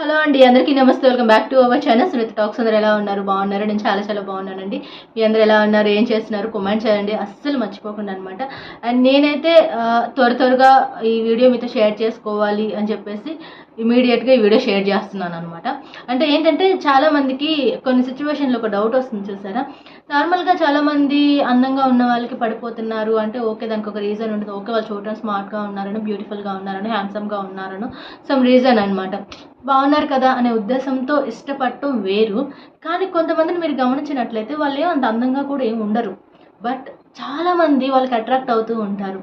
Hello అండి, అందరికీ నమస్తే. Welcome back to our channel Sunitha talks. అందరూ ఎలా ఉన్నారు? బాగున్నారు? నేను చాలా చాలా బాగున్నానండి. మీ అందరూ ఎలా ఉన్నారు? ఏం చేస్తున్నారు? కామెంట్ చేయండి, అస్సలు మర్చిపోకుండా అనమాట. అండ్ నేనైతే త్వరగా ఈ వీడియో మీతో షేర్ చేసుకోవాలి అని చెప్పేసి ఇమీడియట్గా ఈ వీడియో షేర్ చేస్తున్నాను అనమాట. అంటే ఏంటంటే చాలామందికి కొన్ని సిచ్యువేషన్లో ఒక డౌట్ వస్తుంది, చూసారా? నార్మల్గా చాలామంది అందంగా ఉన్న వాళ్ళకి పడిపోతున్నారు అంటే ఓకే, దానికి ఒక రీజన్ ఉంటుంది. ఓకే, వాళ్ళు చూడటం స్మార్ట్గా ఉన్నారని, బ్యూటిఫుల్గా ఉన్నారని, హ్యాండ్సమ్గా ఉన్నారని సమ్ రీజన్ అనమాట. బాగున్నారు కదా అనే ఉద్దేశంతో ఇష్టపడటం వేరు. కానీ కొంతమందిని మీరు గమనించినట్లయితే వాళ్ళు అంత అందంగా కూడా ఏమి ఉండరు, బట్ చాలామంది వాళ్ళకి అట్రాక్ట్ అవుతూ ఉంటారు.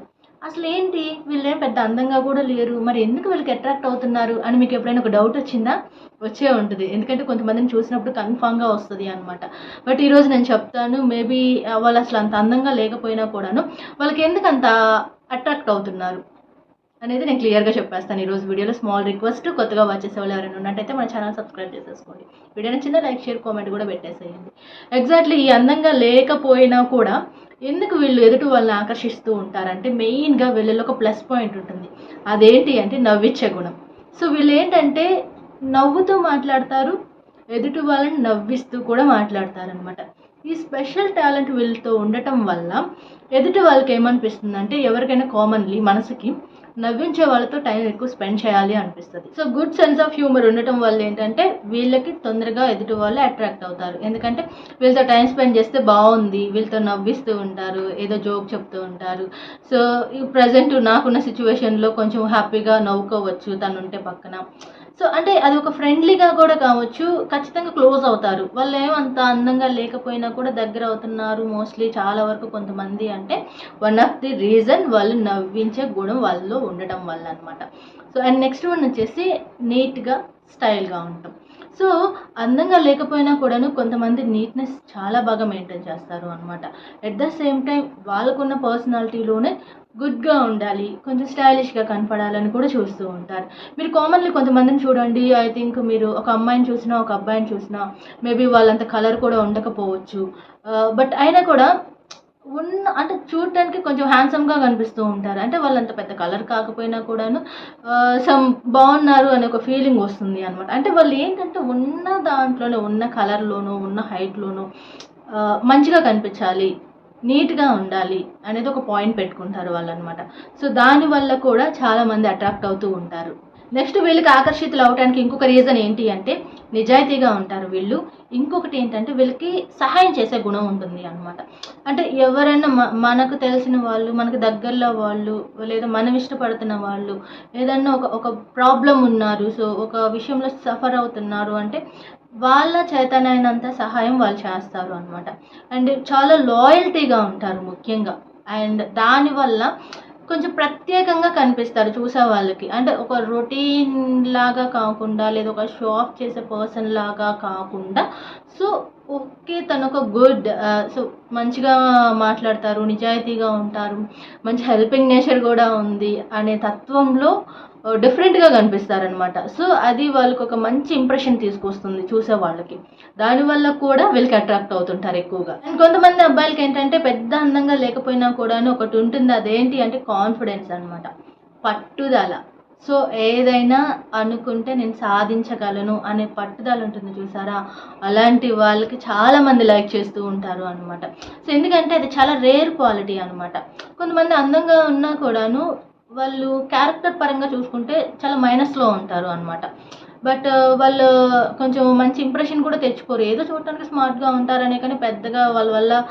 అసలు ఏంటి, వీళ్ళేం పెద్ద అందంగా కూడా లేరు, మరి ఎందుకు వీళ్ళకి అట్రాక్ట్ అవుతున్నారు అని మీకు ఎప్పుడైనా ఒక డౌట్ వచ్చిందా? వచ్చే ఉంటుంది, ఎందుకంటే కొంతమందిని చూసినప్పుడు కన్ఫామ్గా వస్తుంది అనమాట. బట్ ఈరోజు నేను చెప్తాను, మేబీ వాళ్ళు అసలు అంత అందంగా లేకపోయినా కూడాను వాళ్ళకి ఎందుకు అంత అట్రాక్ట్ అవుతున్నారు అనేది నేను క్లియర్గా చెప్పేస్తాను ఈరోజు వీడియోలో. స్మాల్ రిక్వెస్ట్, కొత్తగా వాచ్ చేసే వాళ్ళు ఎవరైనా ఉన్నట్టయితే మన ఛానల్ సబ్స్క్రైబ్ చేసేసుకోండి. వీడియో నచ్చిందా లైక్, షేర్, కామెంట్ కూడా పెట్టేసేయండి. ఎగ్జాక్ట్లీ ఈ అందంగా లేకపోయినా కూడా ఎందుకు వీళ్ళు ఎదుటి వాళ్ళని ఆకర్షిస్తూ ఉంటారంటే మెయిన్గా వీళ్ళలో ఒక ప్లస్ పాయింట్ ఉంటుంది. అదేంటి అంటే నవ్విచ్చే గుణం. సో వీళ్ళు ఏంటంటే నవ్వుతూ మాట్లాడతారు, ఎదుటి వాళ్ళని నవ్విస్తూ కూడా మాట్లాడతారనమాట. ఈ స్పెషల్ టాలెంట్ వీళ్ళతో ఉండటం వల్ల ఎదుటి వాళ్ళకి ఏమనిపిస్తుంది అంటే ఎవరికైనా కామన్లీ మనసుకి నవ్వించే వాళ్ళతో టైం ఎక్కువ స్పెండ్ చేయాలి అనిపిస్తుంది. So good sense of humour ఉండటం వల్ల ఏంటంటే వీళ్ళకి తొందరగా ఎదుటి వాళ్ళు అట్రాక్ట్ అవుతారు. ఎందుకంటే వీళ్ళతో టైం స్పెండ్ చేస్తే బాగుంది, వీళ్ళతో నవ్విస్తూ ఉంటారు, ఏదో జోక్ చెప్తూ ఉంటారు. సో ఈ ప్రజెంట్ నాకున్న సిచ్యువేషన్లో కొంచెం హ్యాపీగా నవ్వుకోవచ్చు తను ఉంటే పక్కన. సో అంటే అది ఒక ఫ్రెండ్లీగా కూడా కావచ్చు, ఖచ్చితంగా క్లోజ్ అవుతారు. వాళ్ళు ఏమంత అందంగా లేకపోయినా కూడా దగ్గర అవుతున్నారు మోస్ట్లీ చాలా వరకు కొంతమంది అంటే వన్ ఆఫ్ ది రీజన్ వాళ్ళు నవ్వించే గుణం వాళ్ళలో ఉండటం వల్ల అనమాట. సో అండ్ నెక్స్ట్ వన్ వచ్చేసి నీట్గా స్టైల్గా ఉంటాం. సో అందంగా లేకపోయినా కూడాను కొంతమంది నీట్నెస్ చాలా బాగా మెయింటైన్ చేస్తారు అనమాట. ఎట్ ద సేమ్ టైం వాళ్ళకున్న పర్సనాలిటీలోనే గుడ్గా ఉండాలి, కొంచెం స్టైలిష్గా కనపడాలని కూడా చూస్తూ ఉంటారు. మీరు కామన్లీ కొంతమందిని చూడండి, ఐ థింక్ మీరు ఒక అమ్మాయిని చూసినా ఒక అబ్బాయిని చూసినా మేబీ వాళ్ళంత కలర్ కూడా ఉండకపోవచ్చు, బట్ అయినా కూడా అంటే చూడటానికి కొంచెం హ్యాండ్సమ్గా కనిపిస్తూ ఉంటారు. అంటే వాళ్ళంత పెద్ద కలర్ కాకపోయినా కూడాను సమ్ బాగున్నారు అనే ఒక ఫీలింగ్ వస్తుంది అనమాట. అంటే వాళ్ళు ఏంటంటే ఉన్న దాంట్లోనే, ఉన్న కలర్లోనూ, ఉన్న హైట్లోనూ మంచిగా కనిపించాలి, నీట్గా ఉండాలి అనేది ఒక పాయింట్ పెట్టుకుంటారు వాళ్ళు అనమాట. సో దానివల్ల కూడా చాలామంది అట్రాక్ట్ అవుతూ ఉంటారు. నెక్స్ట్ వీళ్ళకి ఆకర్షితులు అవడానికి ఇంకొక రీజన్ ఏంటి అంటే నిజాయితీగా ఉంటారు వీళ్ళు. ఇంకొకటి ఏంటంటే వీళ్ళకి సహాయం చేసే గుణం ఉంటుంది అనమాట. అంటే ఎవరైనా మనకు తెలిసిన వాళ్ళు, మనకు దగ్గరలో వాళ్ళు, లేదా మనం ఇష్టపడుతున్న వాళ్ళు ఏదన్నా ఒక ప్రాబ్లం ఉన్నారు, సో ఒక విషయంలో సఫర్ అవుతున్నారు అంటే వాళ్ళ చేతనైనంత సహాయం వాళ్ళు చేస్తారు అనమాట. అండ్ చాలా లాయల్టీగా ఉంటారు ముఖ్యంగా. అండ్ దానివల్ల కొంచెం ప్రత్యేకంగా కనిపిస్తారు చూసే వాళ్ళకి. అంటే ఒక రొటీన్ లాగా కాకుండా, లేదా ఒక షో ఆఫ్ చేసే పర్సన్ లాగా కాకుండా, సో ఓకే తను ఒక గుడ్, సో మంచిగా మాట్లాడతారు, నిజాయితీగా ఉంటారు, మంచి హెల్పింగ్ నేచర్ కూడా ఉంది అనే తత్వంలో డిఫరెంట్గా కనిపిస్తారనమాట. సో అది వాళ్ళకి ఒక మంచి ఇంప్రెషన్ తీసుకొస్తుంది చూసే వాళ్ళకి. దానివల్ల కూడా వీళ్ళకి అట్రాక్ట్ అవుతుంటారు ఎక్కువగా. అండ్ కొంతమంది అబ్బాయిలకి ఏంటంటే పెద్ద అందంగా లేకపోయినా కూడాను ఒకటి ఉంటుంది, అదేంటి అంటే కాన్ఫిడెన్స్ అనమాట, పట్టుదల. సో ఏదైనా అనుకుంటే నేను సాధించగలను అనే పట్టుదల ఉంటుంది చూసారా, అలాంటి వాళ్ళకి చాలామంది లైక్ చేస్తూ ఉంటారు అనమాట. సో ఎందుకంటే అది చాలా రేర్ క్వాలిటీ అనమాట. కొంతమంది అందంగా ఉన్నా కూడాను వాళ్ళు క్యారెక్టర్ పరంగా చూసుకుంటే చాలా మైనస్లో ఉంటారు అనమాట. బట్ వాళ్ళు కొంచెం మంచి ఇంప్రెషన్ కూడా తెచ్చుకోరు. ఏదో చూడటానికి స్మార్ట్గా ఉంటారనే కానీ పెద్దగా వాళ్ళ వల్ల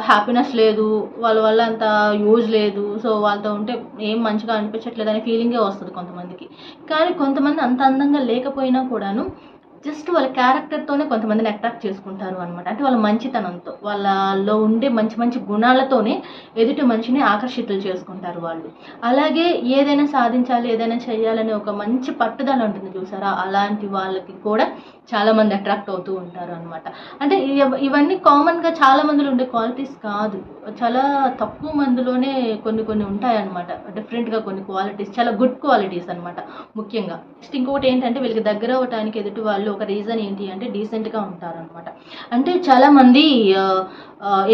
హ్యాపీనెస్ లేదు, వాళ్ళ వల్ల అంత యూజ్ లేదు, సో వాళ్ళతో ఉంటే ఏం మంచిగా అనిపించట్లేదు అనే ఫీలింగే వస్తుంది కొంతమందికి. కానీ కొంతమంది అంత అందంగా లేకపోయినా కూడాను జస్ట్ వాళ్ళ క్యారెక్టర్తోనే కొంతమందిని అట్రాక్ట్ చేసుకుంటారు అనమాట. అంటే వాళ్ళ మంచితనంతో, వాళ్ళలో ఉండే మంచి మంచి గుణాలతోనే ఎదుటి మనిషిని ఆకర్షితులు చేసుకుంటారు వాళ్ళు. అలాగే ఏదైనా సాధించాలి, ఏదైనా చేయాలని ఒక మంచి పట్టుదల ఉంటుంది చూసారా, అలాంటి వాళ్ళకి కూడా చాలామంది అట్రాక్ట్ అవుతూ ఉంటారు అనమాట. అంటే ఇవన్నీ కామన్గా చాలా మందిలో ఉండే క్వాలిటీస్ కాదు, చాలా తక్కువ మందిలోనే కొన్ని కొన్ని ఉంటాయన్నమాట. డిఫరెంట్గా కొన్ని క్వాలిటీస్, చాలా గుడ్ క్వాలిటీస్ అనమాట ముఖ్యంగా. నెక్స్ట్ ఇంకొకటి ఏంటంటే వీళ్ళకి దగ్గర అవ్వడానికి ఎదుటి వాళ్ళు ఒక రీజన్ ఏంటి అంటే డీసెంట్గా ఉంటారనమాట. అంటే చాలామంది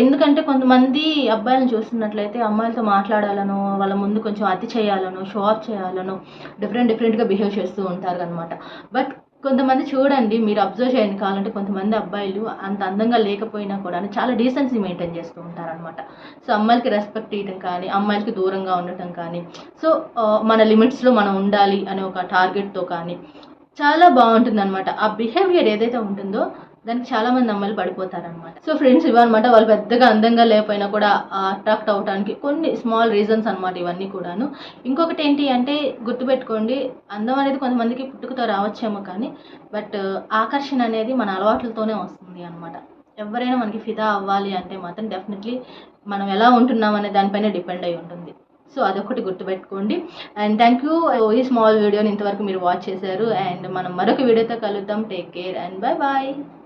ఎందుకంటే కొంతమంది అబ్బాయిలను చూస్తున్నట్లయితే అమ్మాయిలతో మాట్లాడాలనో, వాళ్ళ ముందు కొంచెం అతి చేయాలనో, షో ఆఫ్ చేయాలనో డిఫరెంట్గా బిహేవ్ చేస్తూ ఉంటారు అనమాట. బట్ కొంతమంది చూడండి, మీరు అబ్జర్వ్ చేయండి కావాలంటే, కొంతమంది అబ్బాయిలు అంత అందంగా లేకపోయినా కూడా చాలా డీసెన్సీ మెయింటైన్ చేస్తూ ఉంటారనమాట. సో అమ్మాయిలకి రెస్పెక్ట్ ఇవ్వడం కానీ, అమ్మాయిలకి దూరంగా ఉండటం కానీ, సో మన లిమిట్స్లో మనం ఉండాలి అనే ఒక టార్గెట్తో కానీ చాలా బాగుంటుందన్నమాట. ఆ బిహేవియర్ ఏదైతే ఉంటుందో దానికి చాలా మంది అమ్మాయిలు పడిపోతారనమాట. సో ఫ్రెండ్స్, ఇవన్నమాట వాళ్ళు పెద్దగా అందంగా లేకపోయినా కూడా అట్రాక్ట్ అవడానికి కొన్ని స్మాల్ రీజన్స్ అనమాట ఇవన్నీ కూడాను. ఇంకొకటి ఏంటి అంటే, గుర్తుపెట్టుకోండి, అందం అనేది కొంతమందికి పుట్టుకతో రావచ్చేమో కానీ, బట్ ఆకర్షణ అనేది మన అలవాట్లతోనే వస్తుంది అనమాట. ఎవరైనా మనకి ఫిదా అవ్వాలి అంటే మాత్రం డెఫినెట్లీ మనం ఎలా ఉంటున్నాం అనే దానిపైన డిపెండ్ అయి ఉంటుంది. సో అదొకటి గుర్తుపెట్టుకోండి. అండ్ థ్యాంక్ యూ, ఈ స్మాల్ వీడియోని ఇంతవరకు మీరు వాచ్ చేశారు. అండ్ మనం మరొక వీడియోతో కలుద్దాం. Take care and bye bye.